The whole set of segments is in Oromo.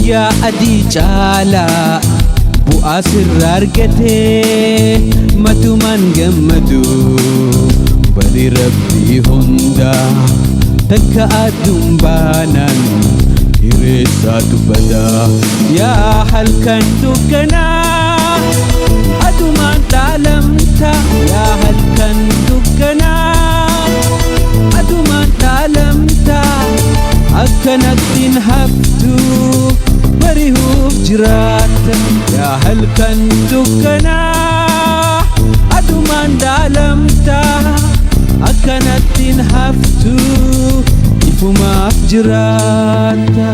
guyyaa adii caalaa bu'aa sirraa argatee matumaan gammadu bari rabbii hundaa takka aduun baanaan hireessaatu badaa yaa halkan dukkanaa adumaan dhaalamta yaa halkan dukkanaa adumaan dhaalamta akkanattiin haftu bari'uuf jiraata yaa halkan dukkanaa adumaan dhaalamta akkanattiin haftu ifumaaf jiraata.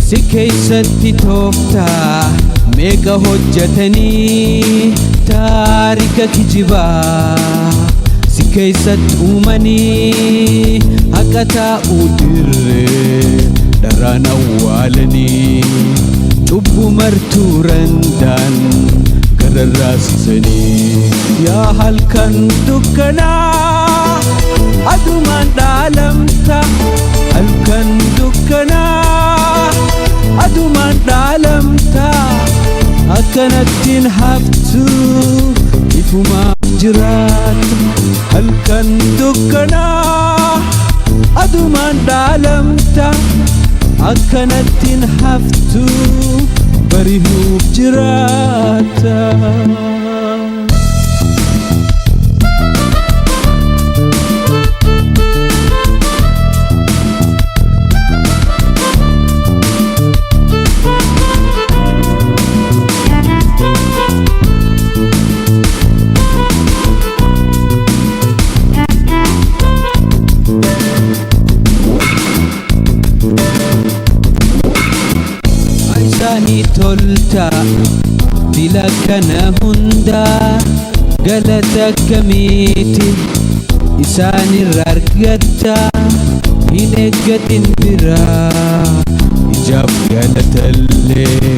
Si keessatti tooftaa meeqa hojjetanii taarika kijibaa si keessatti uumanii haqa taa'uu dirree dharaan awwaalanii cubbuu martuu randaan gararraasisanii yaa halkan dukkanaa adumaan dhaalamta halkan dukkanaa adumaan dhaalamta akkanattiin haftu ifumaaf jiraata halkan dukkanaa adumaan dhaalamta akkanattiin haftu bari'uuf jiraata. Isaanii tolta dila kana hundaa galata akkamiiti isaanirra argatta hin eeggatin biraa ijaaf galatallee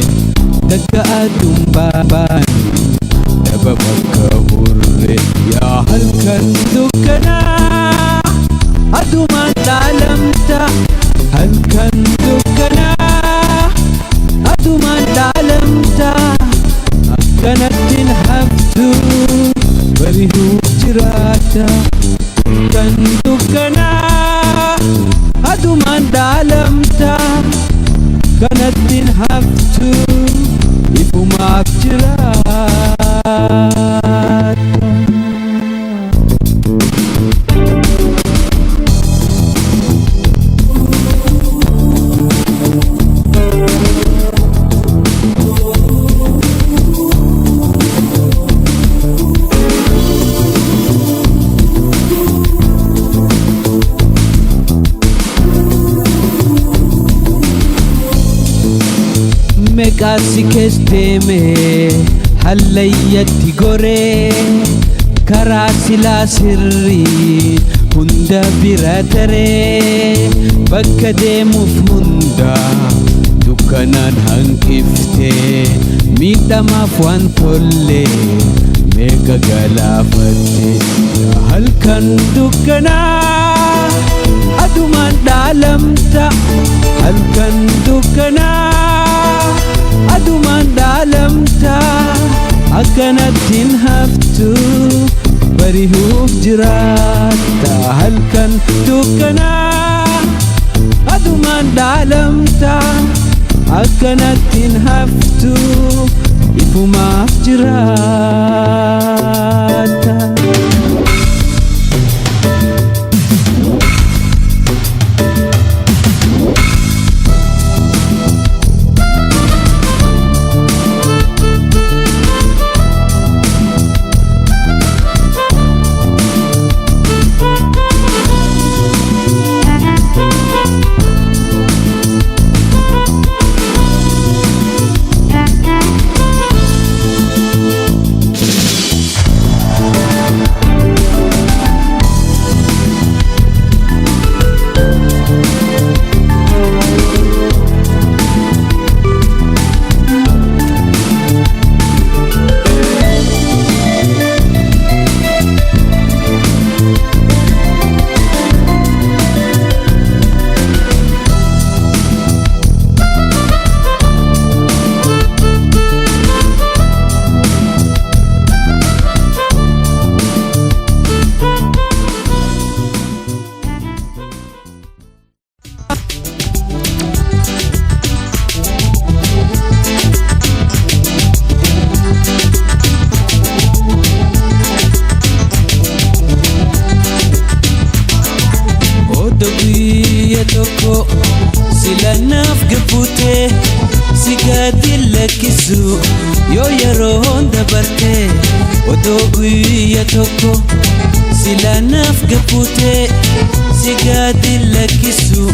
takka aduun baabaan dhaba bakka hurre yaa halkan dukkanaa adumaan dhaalamta halkan dukkanaa adumaan dhaalamta akkanattiin haftu bari'uuf jiraata kan dukkanaa adumaan dhaalamta akkanattiin haftu ifumaaf jiraata. Meeqa si kees deemee hallayyatti goree karaa silaa sirrii hunda bira taree bakka deemuuf hunda dukkanaan hanqiftee miidhamaaf waan tollee meeqa galaafatte yaa halkan dukkanaa adumaan dhaalamta halkan dukkanaa adumaan dhaalamta akkanattiin haftu bari'uuf jiraata halkan dukkanaa adumaan dhaalamta akkanattiin haftu ifumaaf jiraata. guyya tokko sila naaf gabbutee si gadi lakkisu yoo yeroon dabarte. Odoo guyya tokko sila naaf gabbutee si gadi lakkisu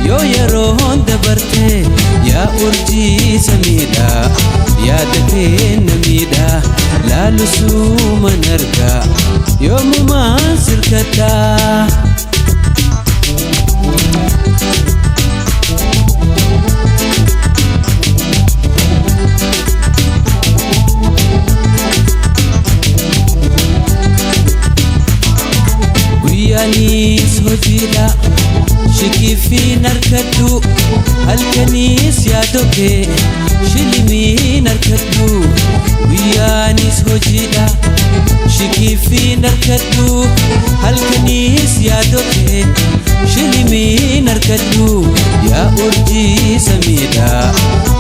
yoo yeroon dabarte. Yaa urjii samiidha yaada kee namiidha laalusuman argaa yoomumaan sirkadha. Guyyaanis hojiidha shikiifiin harkadhu halkanis yaadokee shilimiin harkadhu. Guyyaanis hojiidha shikiifiin harkadhu halkanis yaadokee shilimiin harkadhu. Yaa urjii samiidha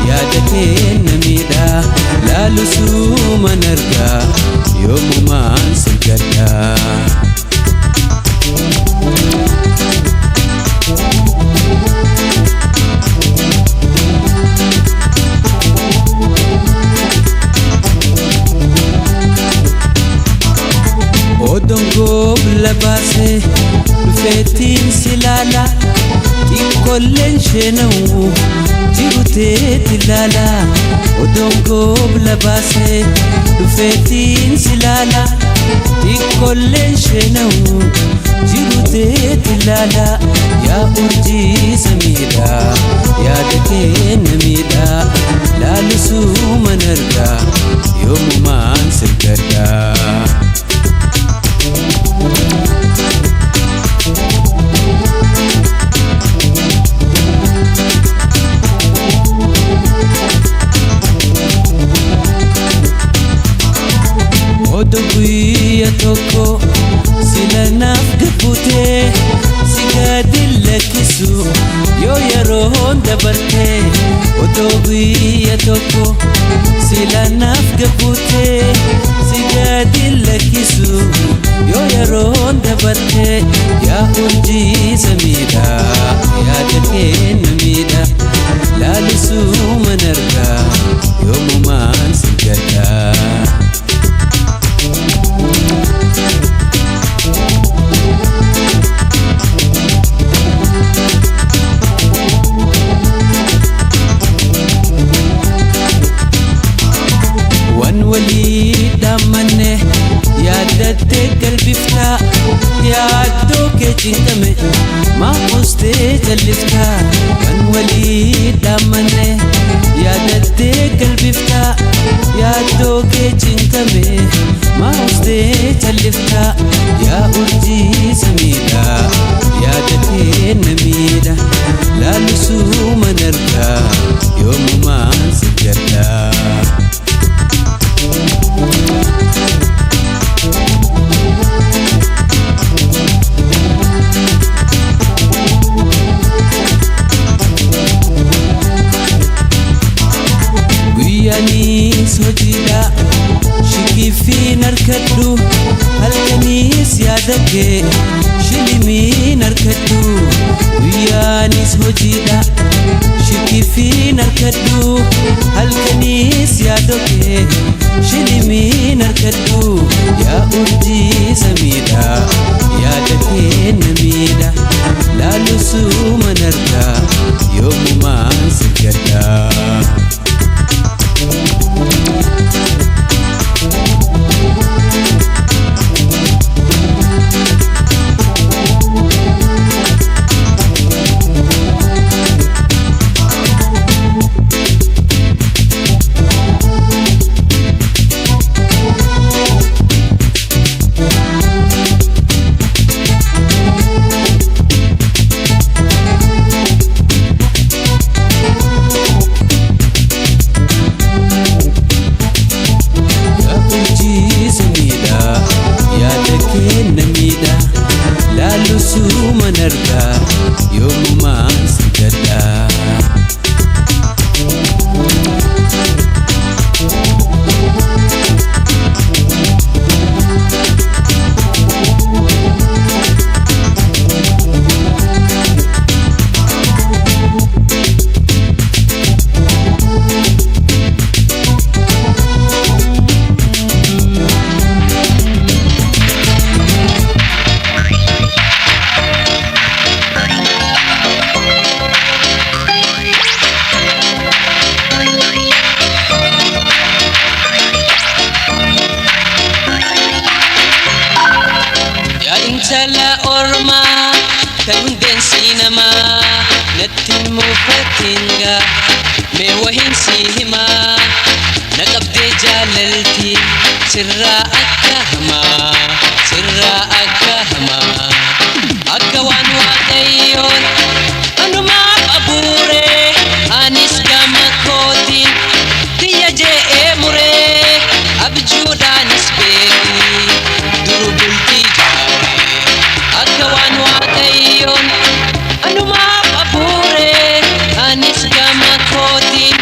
yaada kee namiidha laalusuman argaa yoomumaan sirkadha. Odongoob labaasee dhufeettiin silaala xiqqoolleen sheenawu jiruteetti laala. Odongoob labaasee dhufeettiin silaala xiqqoolleen sheenawu jiruteetti laala. Yaa urjii samiidha yaada kee namiidha laalusuman argaa yoomumaan sirkadha. Odoo guyya tokko sila naaf gabbutee si gadi lakkisu yoo yeroon dabarte. Odoo guyya tokko sila naaf gabbutee si gadi lakkisu yoo yeroon dabarte. Yaa urjii samiidha yaada kee namiidha laalusuman argaa yoomumaan sirkadha. Walii dhammanne yaadattee galbifta yaaddoo kee cinqame maafustee jallifta. Kan walii dhammanne yaadattee galbifta yaaddoo kee cinqame maafustee jallifta. Yaa urjii samiidha yaada kee namiidha laalusuman argaa yoomumaan sirkadha. Guyyaanis hojiidha shikiifiin harkadhu halkanis yaada kee shilimiin harkadhu. Guyyaanis hojiidha shikiifiin harkadhu halkanis yaada kee shilimiin harkadhu. Yaa urjii samiidha yaada kee namiidha laalusuman argaa yoomumaan sirkadha. laalusuman argaa yoomumaan sirkadha. سينما نتم فتنغا ميوهن سيهما نقبد جاللتي سرا أكهما سرا أكهما أكوان واديون أنو ما أبوري أنيس كما كوتين تيا جي مري أبجودا نسبيكي دربلتي جاري أكوان واديون أنو ما أبوري أنيس كما كوتين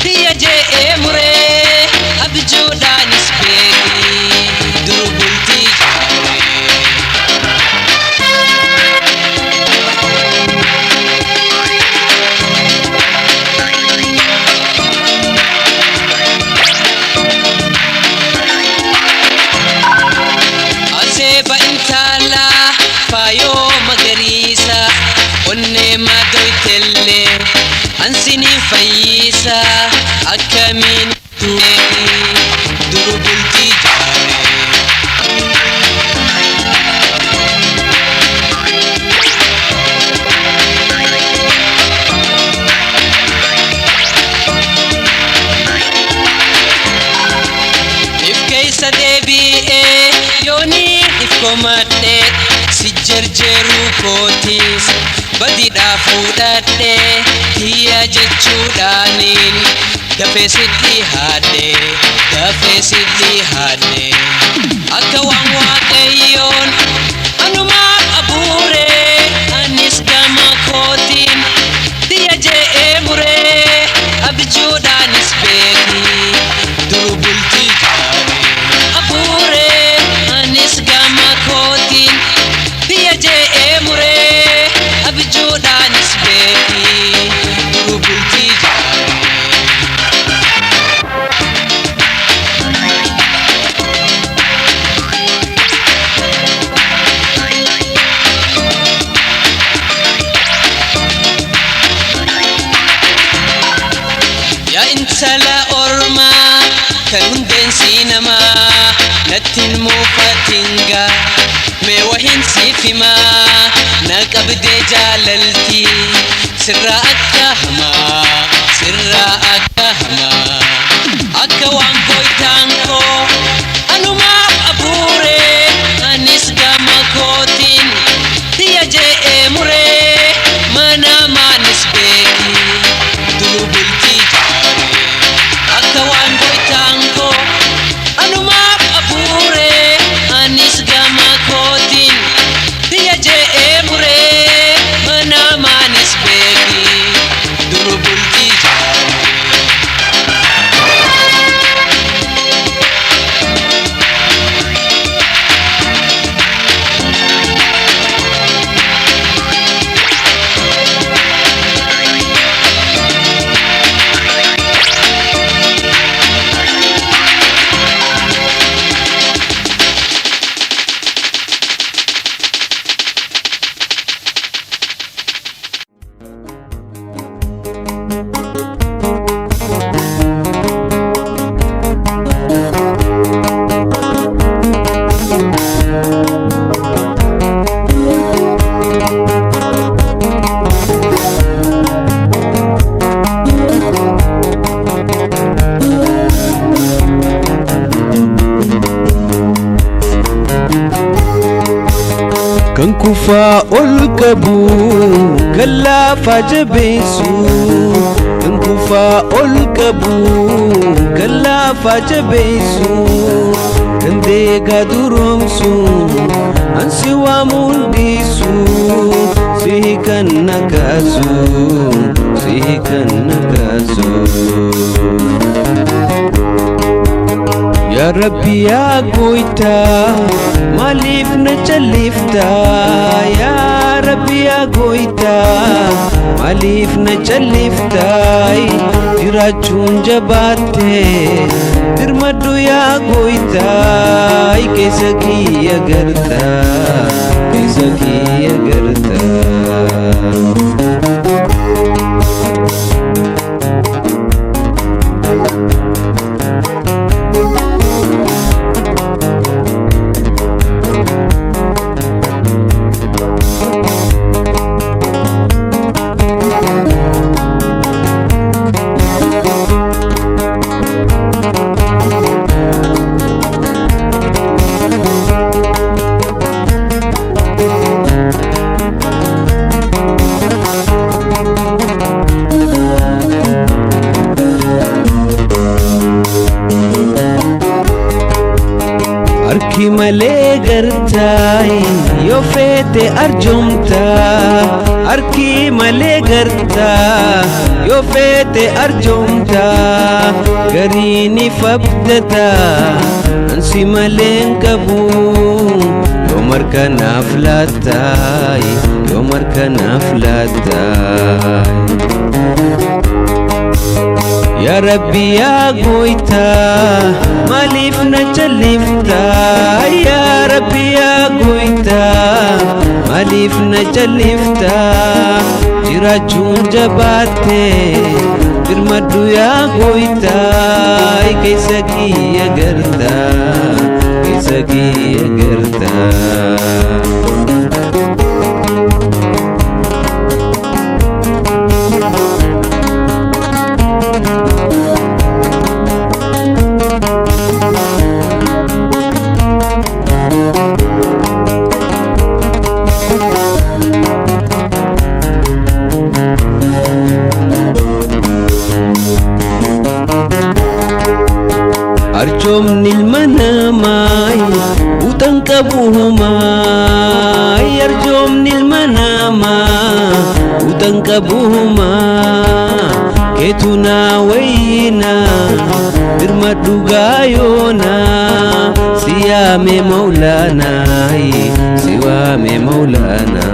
تيا جي مري أبجودا نسبيكي دربلتي جاري أزيب إنتالا فايو مغريسا وني ما دويتلي أنسيني فايسا أكامين تويكي دربلتي جاري إفكيسا ديبي يوني إفكوماتي سجرجرو كوتيس بدي دافوداتي هي جتشودانين دفسيتي هادي دفسيتي هادي أكوان واقيون أنو ما أبوري أنيس كما كوتين ديا جي مري أبجودا نسبيكي دربلتي جاري أبوري أنيس كما كوتين ديا جي مري أبجودا نسبيكي دربلتي جاري يا انسلا أورما كنندن سينما نتن موفتنغا ميوهن سيفما نقبد جاللتي سرا أكهما سرا أكهما أكوان كويتانكو أنو ما أبوري أنيس كما كوتين تيا جي مري منا ما نسبيكي دربلتي جاري أكوان كويتانكو أنو ما أبوري أنيس كما كوتين تيا جي مري منا ما نسبيكي دربلتي جاري kan kufa olkabu kalla fajabesu kan kufa olkabu kalla fajabesu kan dega durumsu ansiwa mundisu sihikan nakasu sihikan nakasu يا ربي يا قويتا ماليف نجلفتا يا ربي يا قويتا ماليف نجلفتا جراجون جباتي ترمدو يا قويتا كيسكي يا قرتا كيسكي يا قرتا harki malee gartaay yoo feete arjoomta harki malee gartaa yoo feete arjoomta gariini fabdata ansi maleen qabu yoo markanaaf laattaay yoo markanaaf laattaay Ya Rabbi ya goita malif na chalifta Ya Rabbi ya goita malif na chalifta jiraachuun jabaate dirmadhu ya goita keessa kiyya garta keessa kiyya garta Arjoomni ilma namaa utan qabuumaa arjoomni ilma namaa utan qabuumaa keetu naa wayyinaa dirmadhu gaayoonaa si yaame mawlaanaa si waame mawlaanaa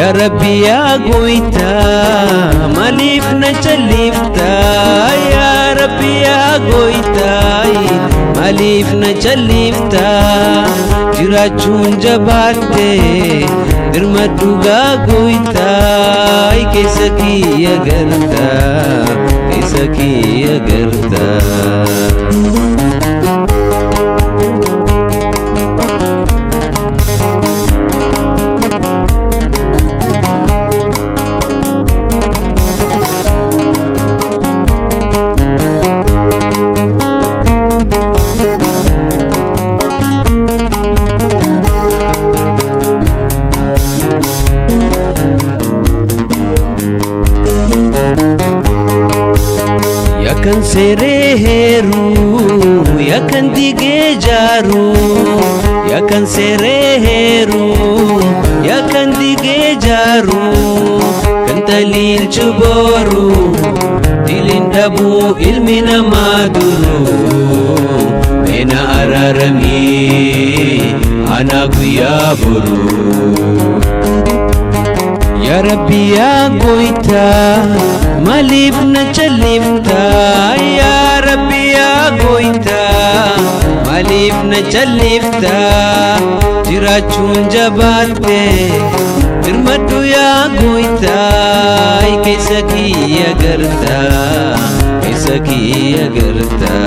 Ya Rabbi ya goita malif na chalifta Ya Rabbi ya goita malif na chalifta jiraachuun jabaate dirmadhu goita keessa kiyya garta keessa kiyya garta Yakan sereheru yakan digejaru yakan sereheru yakan digejaru kan talil chuboru dilindabu ilmi namaduru mena ararami anagu ya buru Ya Rabbi ya goita malif na chalifta Ya Rabbi ya goita malif na chalifta jiraachuun jabaate dirmadhu ya goita keessa kiyya garta keessa kiyya garta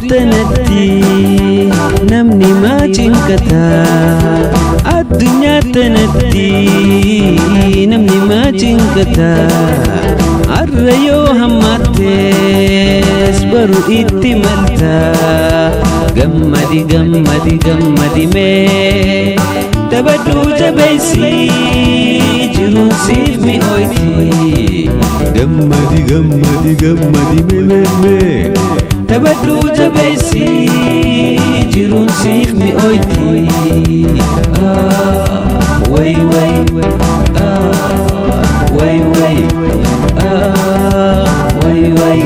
Tanatti namni maa cinkata addunyaa tanatti namni maa cinkata har'a yoo hammattes baru itti malta gammadi gammadi gammadi mee taphadhu jabeessi jiruun siif mi'ooyti gammadi gammadi gammadi mee taphadhu jabeessi jiruun siif mi'ooyti way way way way way way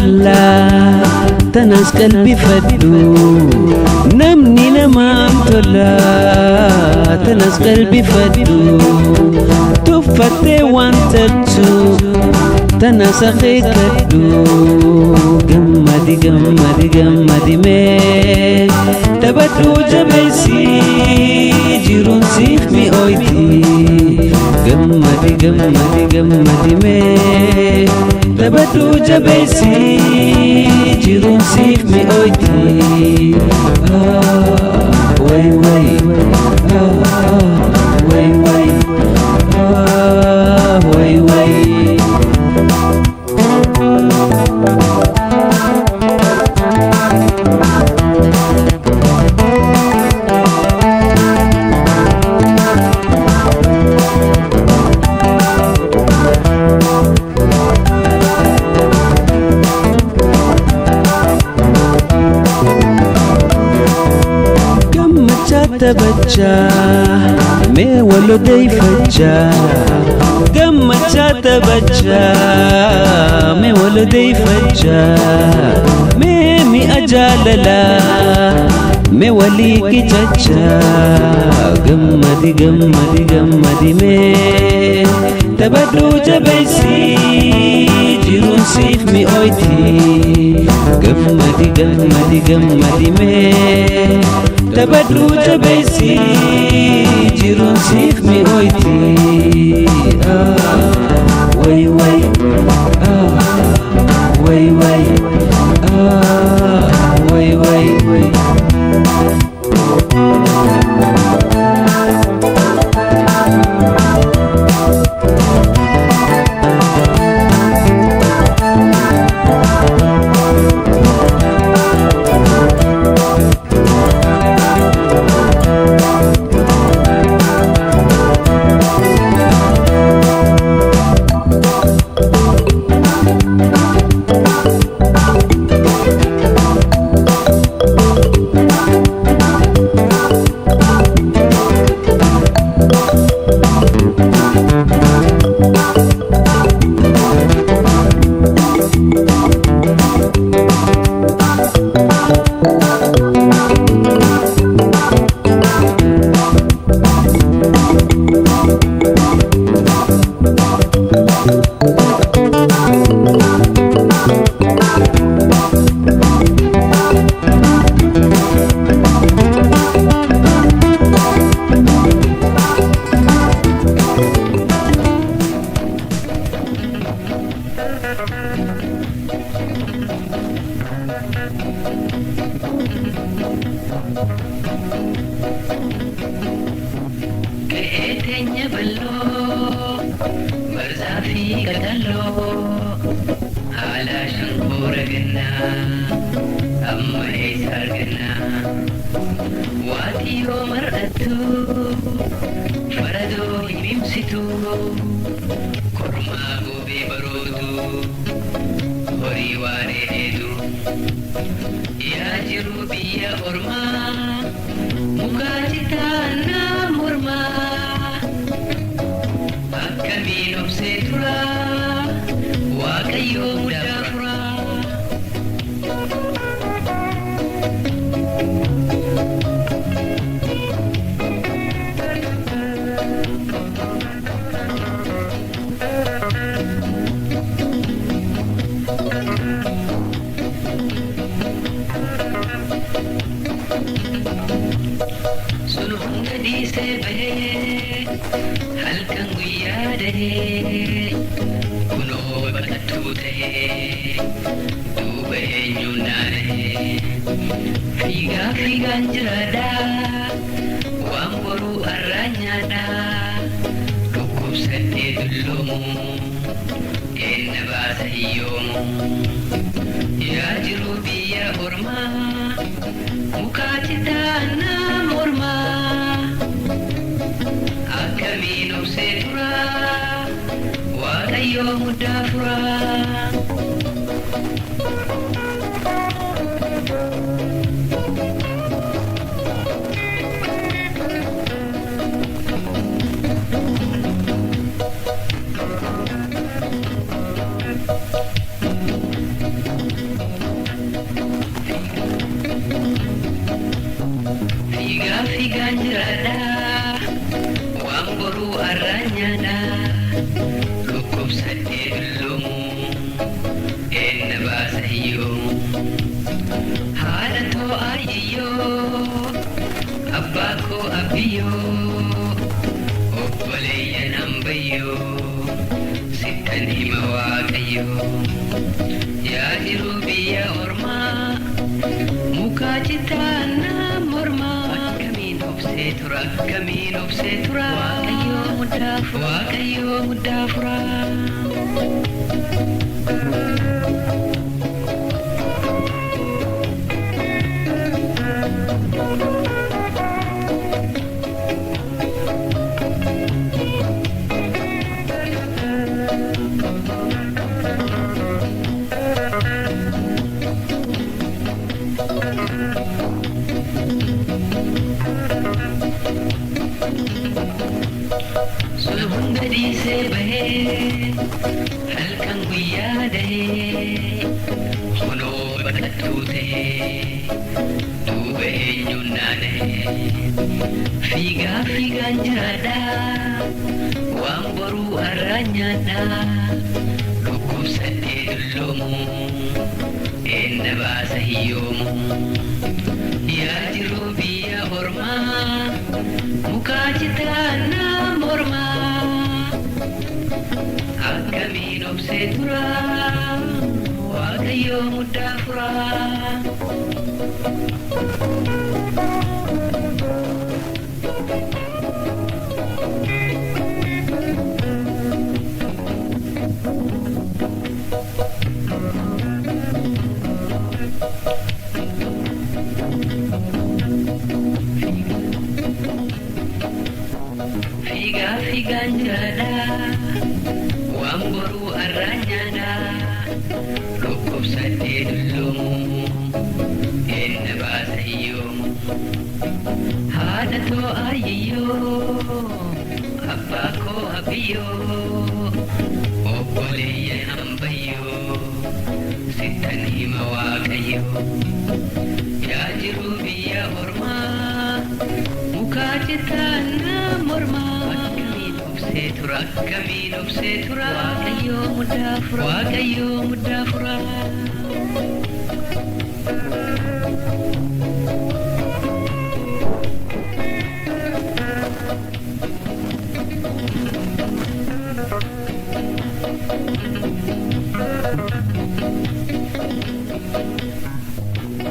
tollaa tanas qalbifadhu namni namaan tollaa tanas qalbifadhu tuffattee waan tattu tanas akeekkadhu gammadi gammadi gammadi mee taphadhu jabeessi jiruun siif mi'ooyti gammadi gammadi gammadi mee taphadhu jabeessi jiruun siif mi'ooyti way way way way way way بچا میں ولدی فجا گمچات بچا میں ولدی فجا میں می اجاللا میں ولی کی چچا گمدی گمدی گمدی میں تبدو جبیسی جرون سیف می اویتی گمدی گمدی گمدی میں تبدو جبيسي جيرون سيف مي اويتي وي وي وي وي وي وي وي Keenya ballo barzafi kadallo ala shankora ganna amma isar ganna wati ho maratu farado himsitu korma gobe barodu hori ware edu ya jiru biya orma mukajita na murma Kamino setura wakayo mudafra Sulhunga di se bahe halkan guyade kuno bakatute dube nyunare figa figa njrada wamboru aranyada dukub sate dullumu enna basayyomu ya jirubiya urma mukachita na murma Kamino setura wakayo mudafra waaqayyo yaa jiru biyya ormaa muka citaana mormaa akkamiin obsee tura waaqayyo muddaa furaa se bahe halkan guyyaa dahe hono bakattuu tahe duuba eenyuun naanahe fiigaan jiraadha waan boruu arraan nyaadha dhukkubsadhee dulloomu eenna baasa hiyyoomu yaa jiruu biyya ormaa mukaa citaana mormaa akkamiin obsee tura waaqayyo muddaa furaa fiigaan jiraadha waan boruu arraan nyaadha dhukkubsadhee dulloomu eenna baasa hiyyoomu haadha too ayyiyyoo abbaa koo abbiyyoo obboleeyyan hambayyoo sittan hima waaqayyo yaa jiruu biyya ormaa mukaa citaana mormaa akkamiin obsee tura waaqayyo muddaa furaa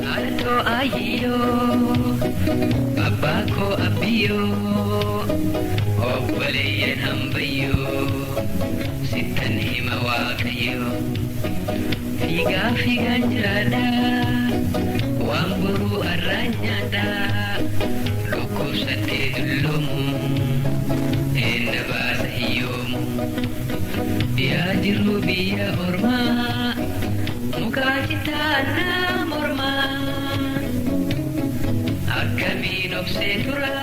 haadha ayyiyyoo abbaa koo abbiyyoo obboleeyyan hambayyoo sittan hima waaqayyo fiigaan jiraadha waan boruu arraan nyaadha dhukkubsadhee dulloomu eenna baasa hiyyoomu yaa jiruu biyya ormaa mukaa citaana mormaa akkamiin obsee tura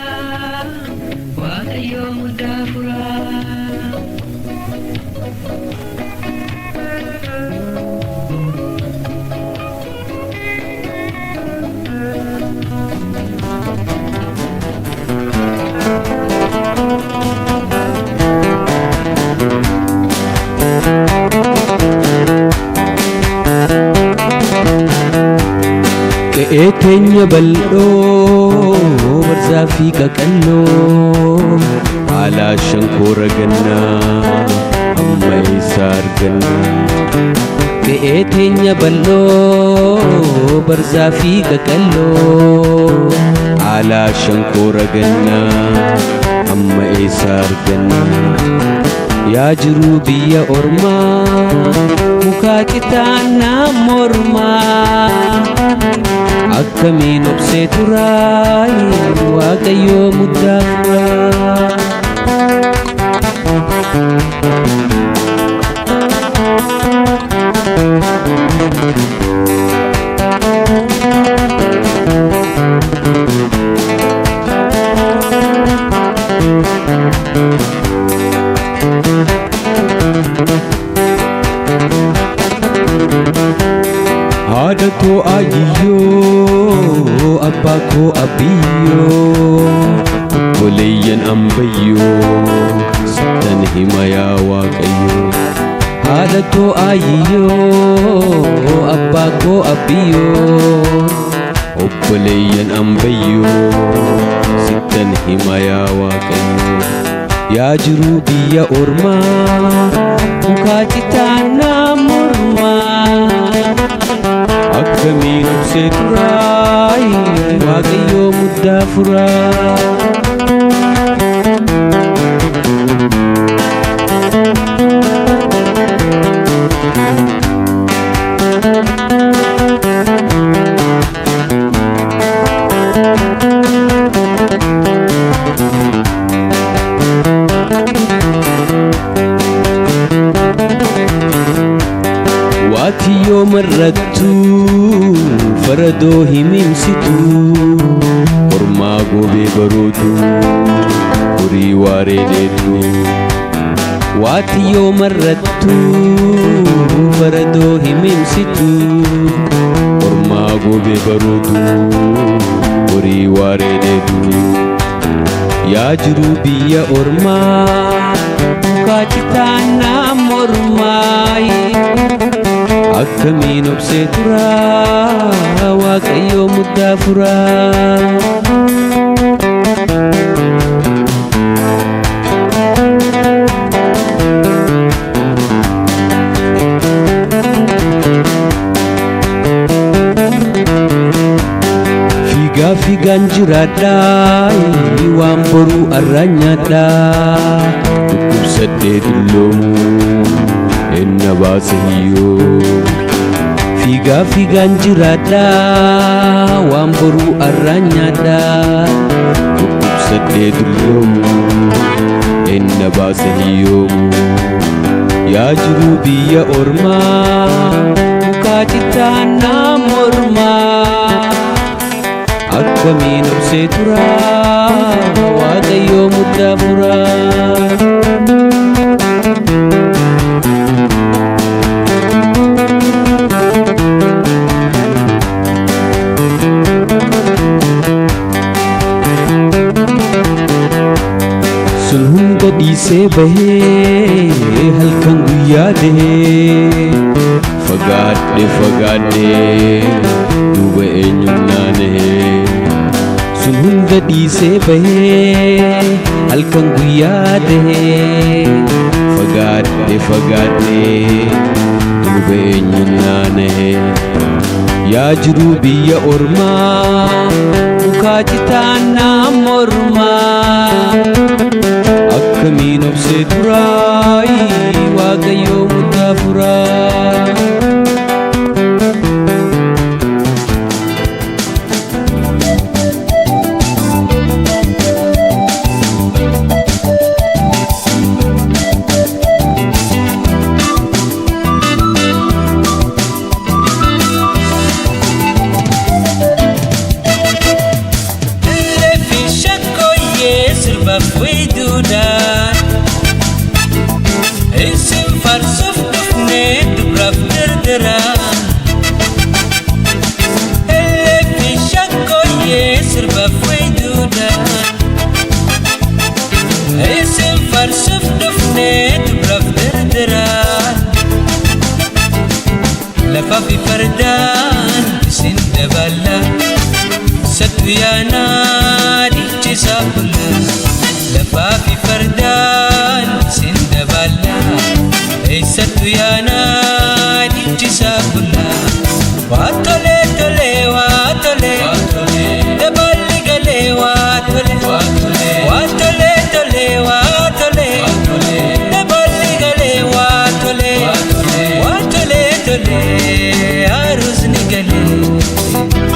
waaqayyo muddaa furaa qe'ee teenya bal'oo barzaa fi qaqalloo haala shankoora gannaa amma isa arganna qe'ee teenya bal'oo barzaa fi qaqalloo haala shankoora gannaa amma isa arganna yaa jiruu biyya ormaa mukaa citaana mormaa akkamiin obsee turaa waaqayyo muddaa furaa haadha koo ayyiyyoo abbaa koo abbiyyoo obboleeyyan hambayyoo sittan hima yaa waaqayyo haadha koo ayyiyyoo abbaa koo abbiyyoo obboleeyyan hambayyoo sittan hima yaa waaqayyo yaa jiruu biyya ormaa mukaa citaana obsee turaa waaqayyoo muddaa furaa. Waati yoo marrattu faradoo himimsitu ormaa goobee baroodu horii waaree dheeddu. Waati yoo marrattu faradoo himimsitu ormaa goobee baroodu horii waaree dheeddu. Yaa jiru biyya ormaa mukaa citaannaa mormaayi. Akkamiin obsee turaa waaqayyoo muddaa furaa. Fiigaa fiigaan jiraadhaa waan boruu arraan nyaadhaa. Dhukkubsadhee dulloomuu enna baasa hiyyoo. Fiigaa fiigaan jiraadhaa waan boruu arraan nyaadhaa. Dhukkubsadhee dulloomu enna baasa hiyyoomu. Yaa jiru biyya ormaa mukaa citaannaa mormaa. Akkamiin obsee turaa waaqayyoo muddaa furaa. Sun hunda dhiisee bahee halkan guyyaa dahee. Fagaadhe fagaadhe duuba eenyuun naanahee. Sun hunda dhiisee bahee halkan guyyaa dahee. Fagaadhe fagaadhe duuba eenyuun naanahee. Yaa jiru biyya ormaa mukaa citaannaa mormaa. Akkamiin obsee turaa waaqayyoo muddaa furaa. Isin farsuuf dhufnee dubraaf dirdiraa. Elleefi shakkooyyee sirbaaf wayduudhaa. Isin farsuuf dhufnee dubraaf dirdiraa. Lafaa fi fardaan isin dabala. Sattu yaanaa dhiichisaa bulla. Lafaa fi fardaan isin dabala. Eessattu yaanaa dhiichisaa bulla. Waa tolee tolee waa tolee daballi galee waa tolee. Waa tolee tolee waa tolee daballi galee waa tolee. Waa tolee tolee haarusni galee.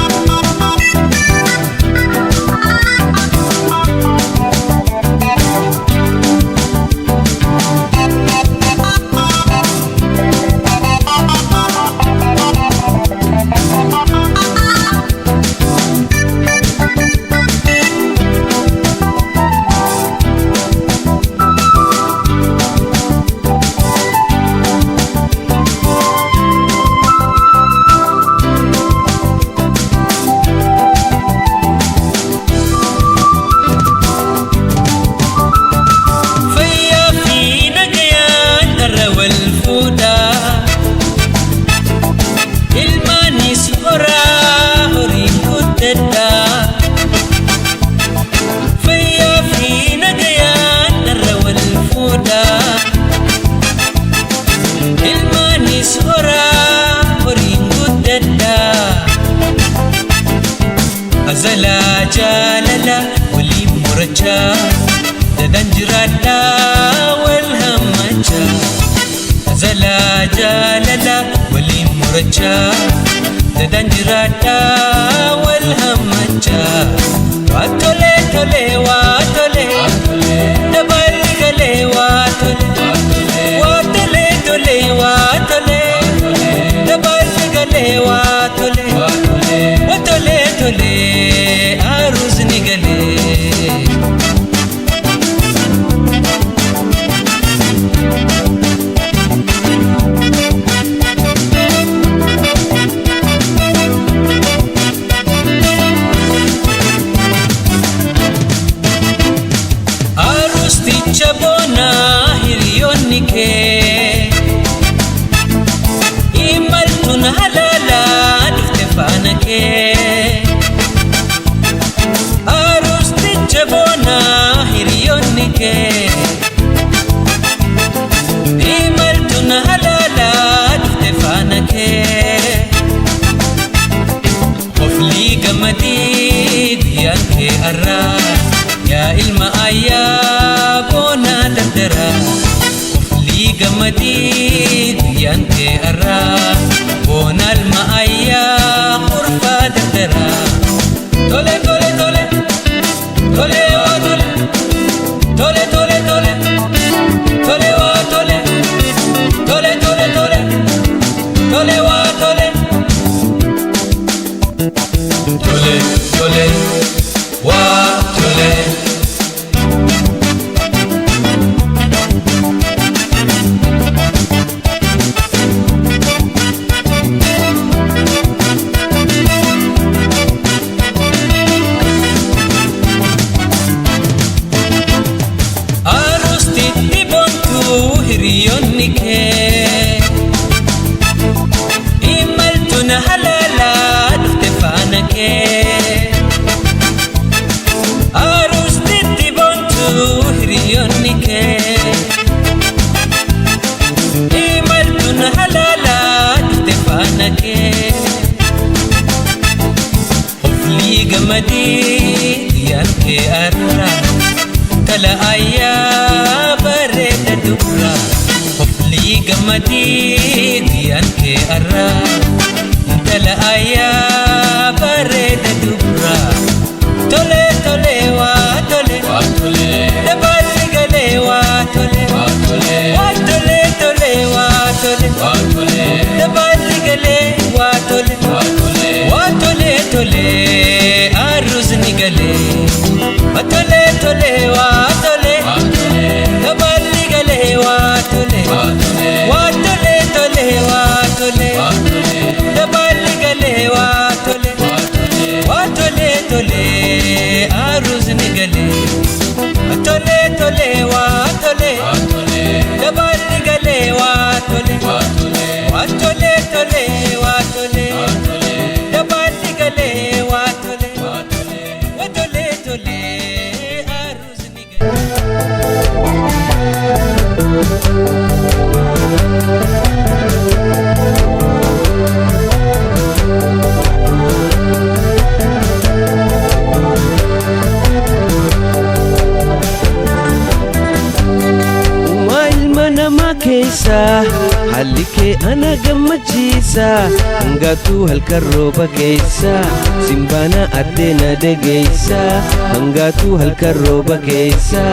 macha dadan jirada wal hamacha wa tole tole wa tole dabal gale wa tole wa tole tole wa tole dabal gale wa tole wa tole tole aruz ni gale Chabona hiriyonni ke imaltun halala dufte faana ke arusti chabona hiriyonni ke imaltun halala dufte faana ke qofli gamadi diyan ke arra ya ilma ayya bona dardara qofli gamadi diyan ke arra bona alma ayya qurfa dardara tole tole tole tole wa tole tole tole tole tole wa tole tole tole tole tole wa tole tole tole wa tole hiriyonni ke imaltun halala dufte faana ke arustitti bontu hiriyonni ke imaltun halala dufte faana ke qofli gamadi diyan ke arra kala ayya bareda dubra qofli gamadi diyan ke arra kala ayya bareda dubra tole tole wa tole dabal gale wa tole wa tole tole wa tole dabal gale wa tole wa tole tole aruz ni gale wa tole tole wa tole dabal gale wa tole wa tole tole wa tole dabal gale wa tole wa tole tole aruz ni gale wa tole tole wa tole dabal gale wa tole wa tole tole wa tole dabal gale wa tole wa tole tole aruz ni gale keessa haalli kee ana gammachiisa hangatu halkan rooba keessa simbaana addeena dhageessa hangatu halkan rooba keessa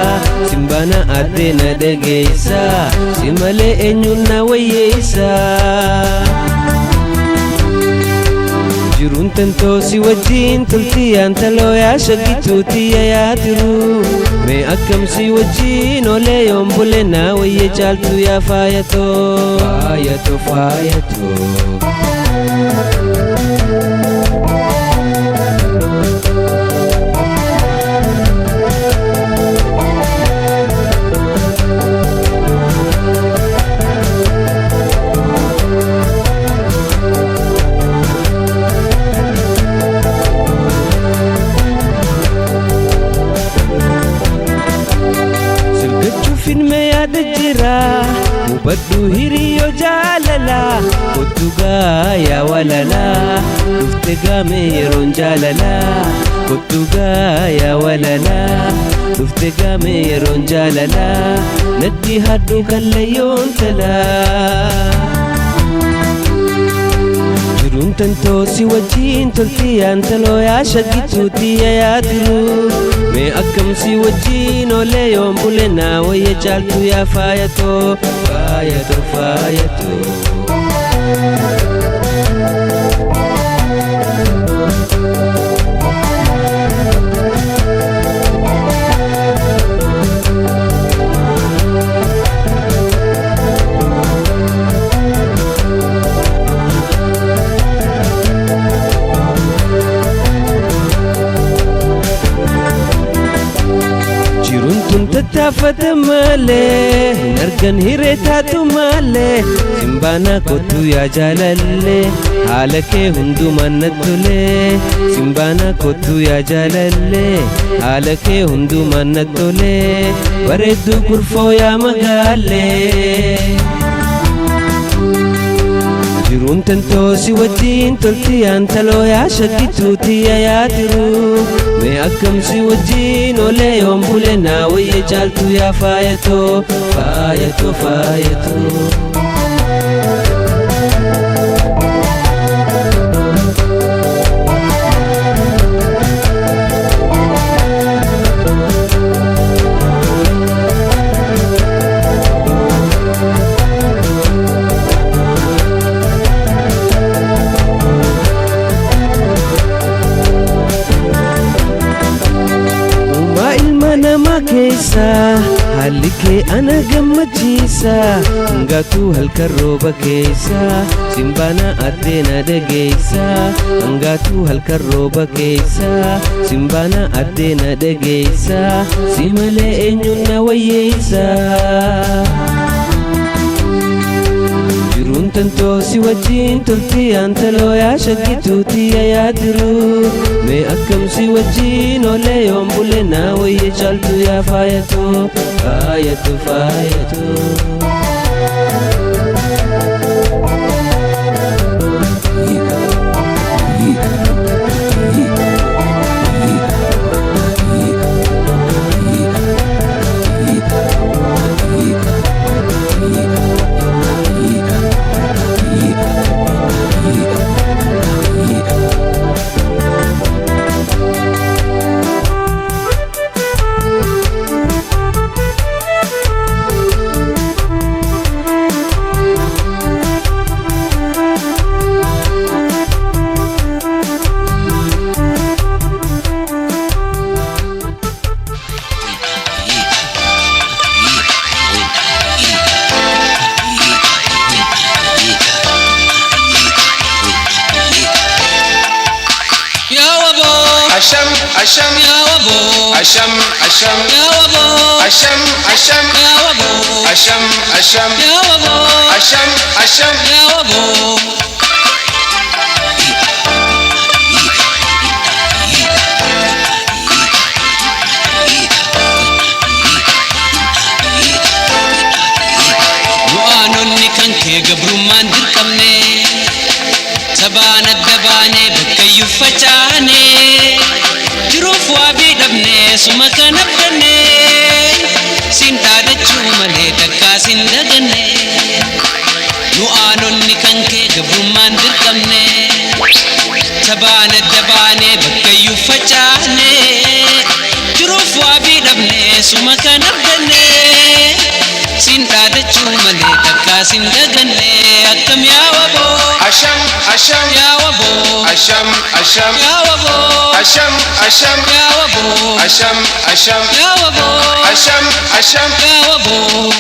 simbaana addeena dhageessa si malee eenyuun na wayyeessa jiruun tantoo si wajjin toltiyaan taloo yaa shaggituuti yaa tiru mee akkam si wajjin olee yoon bule naa wayye caaltu yaa faayatoo faayatoo faayatoo Baddu hiriyo jaalala kottugaa yaa walala dhufte gaame yeroon jaalala kottugaa yaa walala dhufte gaame yeroon jaalala natti hadhu kallayyoon tala تنتو سي وجين تلتي أنت لو يا شقيتوتي يا درو مي أكم سي وجين ولي يوم بولنا ويجالتو يا فايتو فايتو فايتو تتافت مالي نرجن هيرتات مالي سيمبانا كوتو يا جلالي حالك هندو منتولي سيمبانا كوتو يا جلالي حالك هندو منتولي وريدو كرفو يا مغالي جرون تنتو سي ودين تلتي أنت لو يا شقيتوتي يا درو مي أكم سي وجين ولي يوم بولنا ويجالتو يا فايتو فايتو فايتو كيسا هالكي أنا جمجيسا نغاتو هالكروبا كيسا سيمبانا أدينا دقيسا نغاتو هالكروبا كيسا سيمبانا أدينا دقيسا سيمالي إنيونا ويسا تنتو سي وجين تلتي أنت لو يا شقيتوتي يا درو مي أكم سي وجين ولي يوم بولنا ويجالتو يا فايتو فايتو فايتو أشم أشم يا وبو أشم أشم يا وبو أشم أشم يا وبو أشم أشم يا وبو أشم أشم يا وبو وأنوني كنكي قبر ما ندركمني سبانا الدباني بكي فتاني جروف وابي دبني سمك نبدني سنتا دچو ملي دكا سندغني نوانوني كنكي قبر ما ندركمني سبانا الدباني بكي فتاني جروف وابي دبني سمك نبدني سنتا دچو ملي دكا سندغني أكم يا وبو أشم أشم يا وبو أشم أشم يا وبو أشم أشم يا وبو أشم أشم يا وبو أشم أشم يا وبو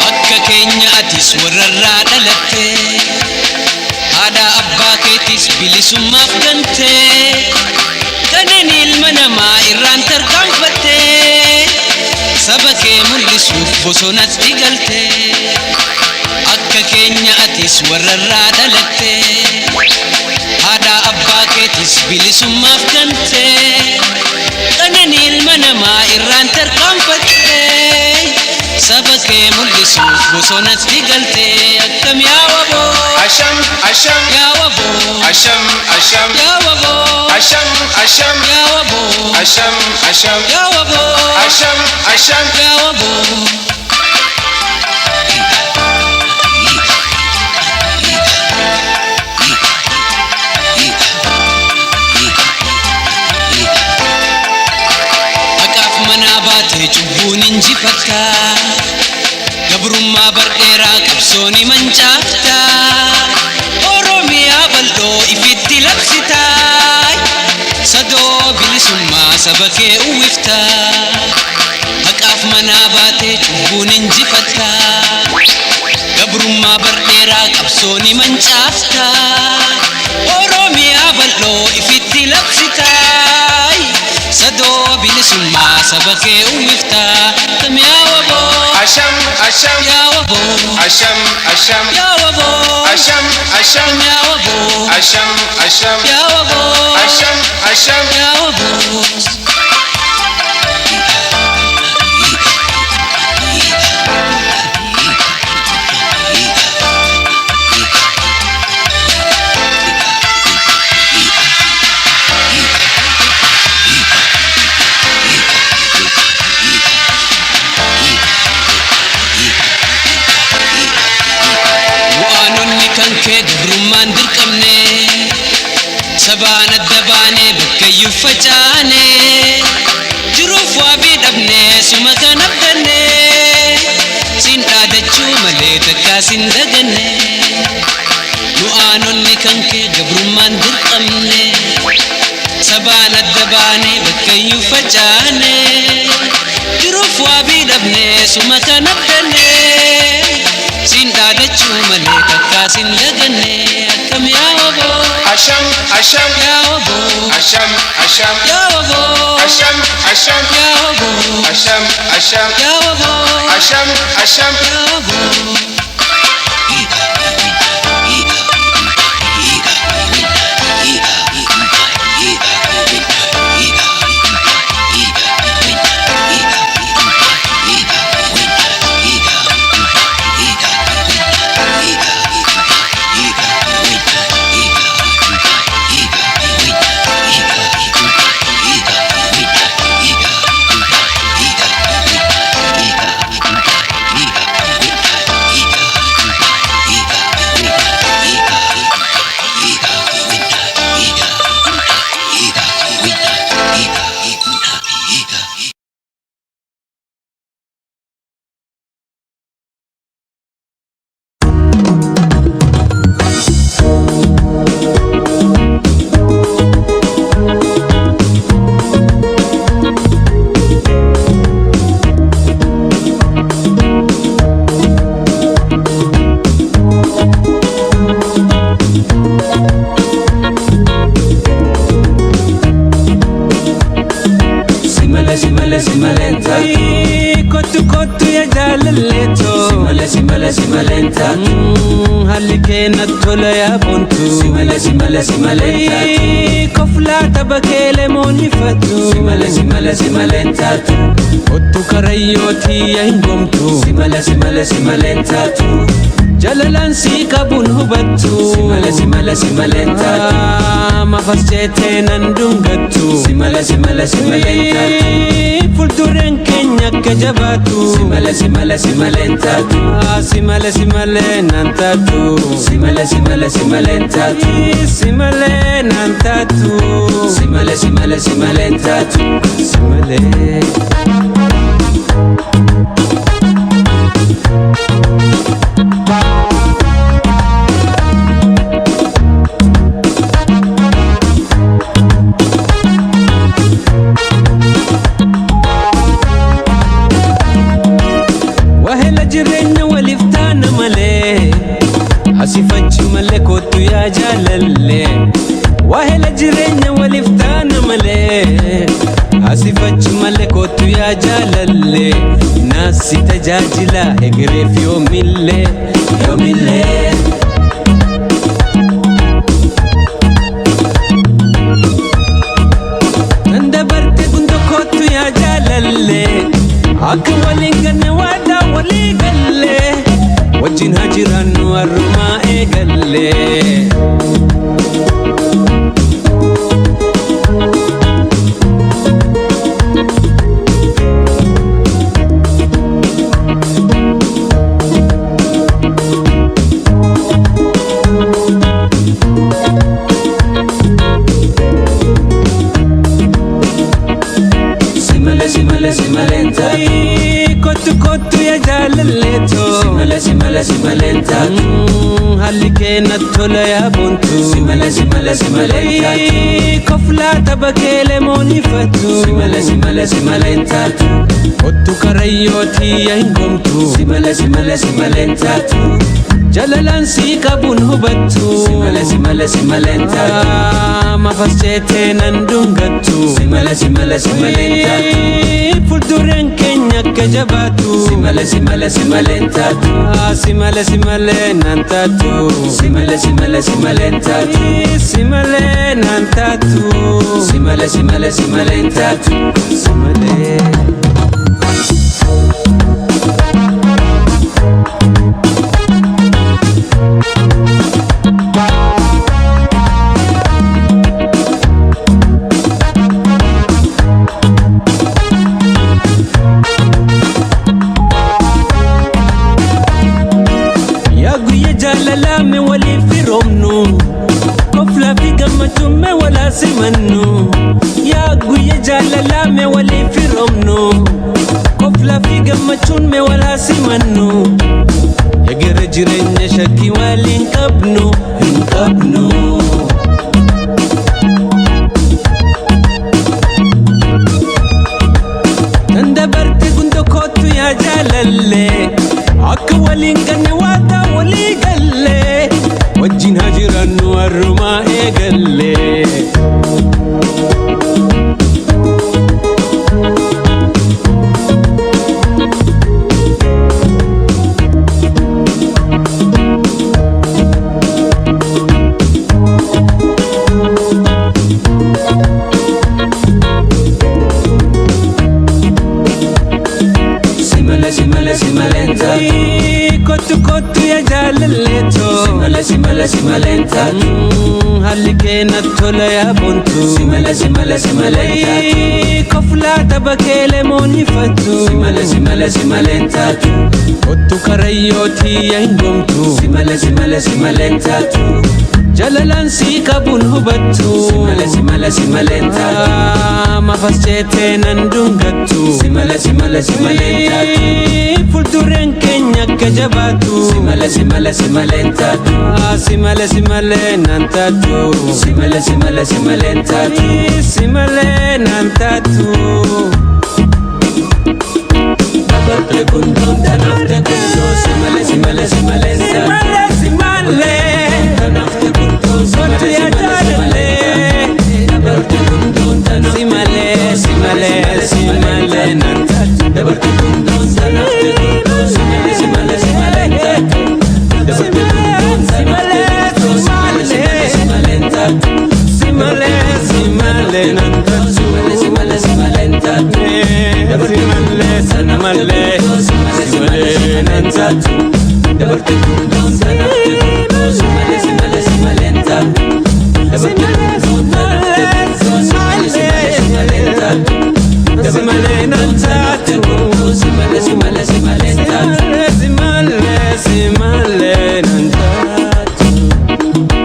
أكا كينيا أتيس وررا دلتي هذا أبا كيتيس بلسما فدنتي كنني المنما إيران تركم فتي سبكي ملسوف بسونات تقلتي أكا كينيا أتيس وررا دلتي هذا أبا كيتيس بلسما فدنتي كنني المنما إيران تركم فتي سبكي kee mul'isuuf bosonatti galtee akkam yaa waboo Asham, asham, yaa waboo asham, asham, yaa waboo asham, asham, yaa waboo asham, asham, yaa waboo asham, asham. yaa waboo Haqaaf manaa baatee cubbuun injifatta gabrummaa bardheeraa qabsooni mancaafta Oromiyaa bal'oo ifitti labsita sadoo bilisummaa saba kee uwwifta Haqaaf manaa baatee cubbuun injifatta gabrummaa bardheeraa qabsooni mancaafta Oromiyaa bal'oo ifitti labsita sadoo bilisummaa saba kee uwwifta akkam yaa waboo Asham, asham, yaa waboo asham, asham, yaa waboo asham, asham, yaa waboo asham, asham, yaa waboo asham, asham. yaa waboo Bu'aanonni kan kee gabrummaan dirqamne sabaan adda baanee bakkayyuu facaane jiruuf waabii dhabne suma kan abdanne siin dhaadachuu malee takkaa siin daganne bu'aanonni kan kee gabrummaan dirqamne sabaan adda baanee bakkayyuu facaane jiruuf waabii dhabne suma kan abdanne siin dhaadachuu malee takkaa siin daganne akkam yaa waboo Asham, asham, yaa waboo asham, asham, yaa waboo asham, asham, yaa waboo asham, asham, yaa waboo asham, asham. yaa waboo kottu ya jaalalleeto simalenta halli keenna tola yaa bontu simalenta koflaata bakeele moonni fattu simalenta kottu karayyootii yaa hin gomtu simalenta jalalaan sii qabuun hubattu simalenta mafasceetee nan dungattu simalenta fuldureen keenya akka jabaatu simalenta simale nan taatu simalenta simale nan taatu simalenta simale jireenya waliif taana malee asifachu malee kottu yaa jaalalle waahela jireenya waliif taana malee asifachu malee kottu yaa jaalalle naasi tajaajila egereef yoomillee nandabarte gundo kottu yaa jaalalle akka waliin ganne waadaa walii simale simale taatu kottu kottu ya jaalalleeto simale simale simale taatu halli keenya tola ya buntu simale simale simale taatu koflaa tapha keele moonifatu simale simale simale taatu kottu karayyooti ya hingomtu simale simale simale taatu jalalaan si qabuun hubattu simale simale simale taatu mafasceetee nan dhungattu simale simale simale taatu fuuldureen keenya akka jabaatu simale simale simale taatu simale simale nan taatu simale simale simale taatu simale nan taatu simale simale simale taatu simale simanu ya guye jalala me wali firomno kofla fi gamachun me wala simanu ya gere jirenya shaki wali nkabnu tanda barti gundo kotu ya jalalle akka wali ngane wata wali galle wajin hajiranu aruma egalle kottu kottu ya jaalalleeto simale simale simale taatu halli keenya tola ya buntu simale simale simale taatu koflaa tapha keele moonifatu simale simale simale taatu kottu karayyooti ya hingomtu simale simale simale taatu jalalaan si qabuun hubattu simale simale simale taatu mafasceetee nan dhungattu simale simale simale taatu fuuldureen keenya akka jabaatu simale simale simale taatu simale simale nan taatu simale simale simale taatu simale nan taatu dabarte kundun danafte kundo simale simale simale taatu simale danafte kundo simale simale simale dabarte kundun danafte simale simale simale nan taatu dabarte kundun danafte kundo simale simale simale taatu dabarte kundun simale simale simale taatu simale simale nan taatu simale simale simale taatu simale simale simale nan taatu dabarte kundun danafte kundo simale simale simale taatu dabarte kundun danafte simale simale simale taatu simale nan taatu simale simale simale taatu simale simale nan taatu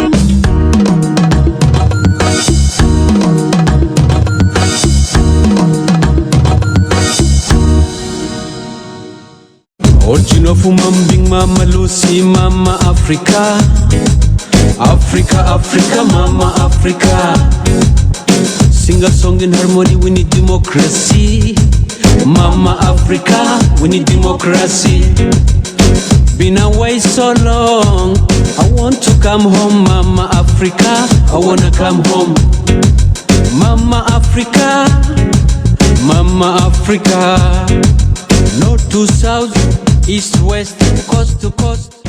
Origin of Mambing Mama Lucy Mama Africa Africa Africa Mama Africa Sing a song in harmony, we need democracy Mama Africa, we need democracy Been away so long, I want to come home Mama Africa, I wanna come home Mama Africa, Mama Africa North to south, east west, coast to coast